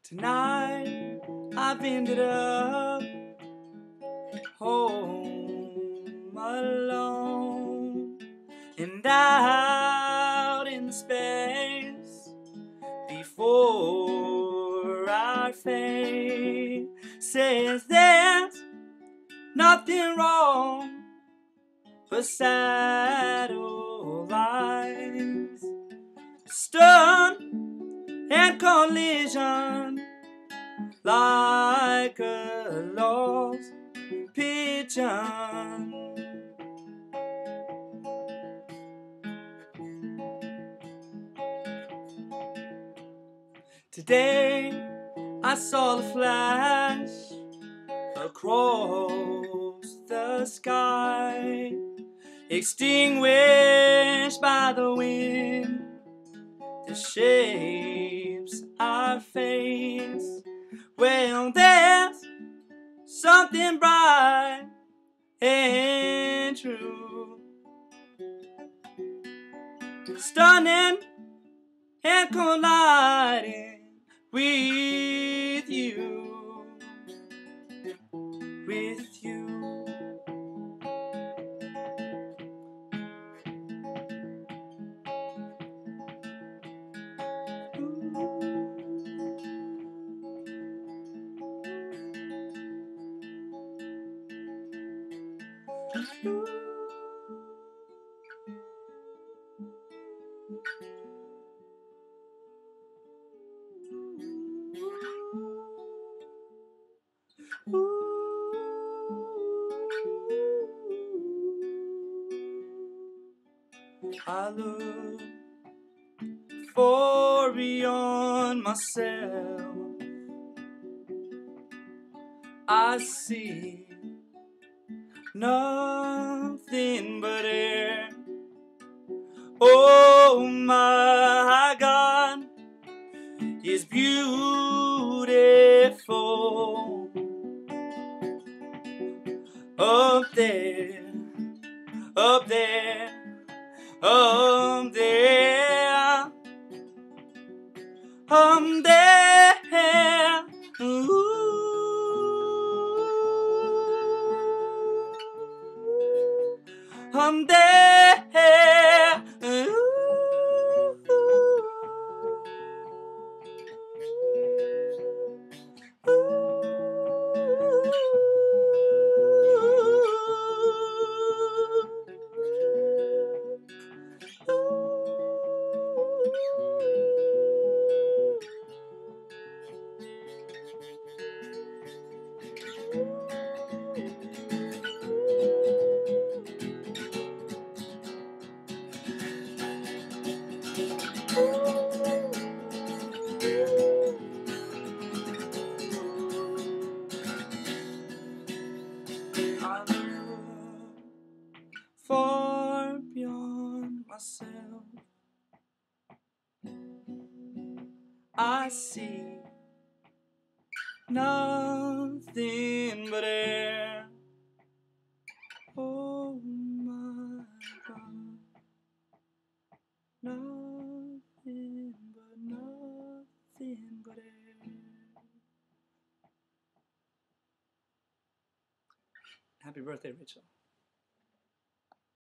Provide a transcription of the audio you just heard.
Tonight I've ended up home alone and out in space before our fate says there's nothing wrong but satellites, stun and collision like a lost pigeon. Today I saw the flash across the sky, extinguished by the wind, the shapes our face. Well, there's something bright and true, stunning and colliding with you, with you. I look for beyond myself. I see nothing but air. Oh my God is beautiful. Up there, up there, up there, up there. Ooh. I'm there. Ooh. I look far beyond myself. I see nothing but air. Oh my God, nothing but air. Happy birthday, Rachel.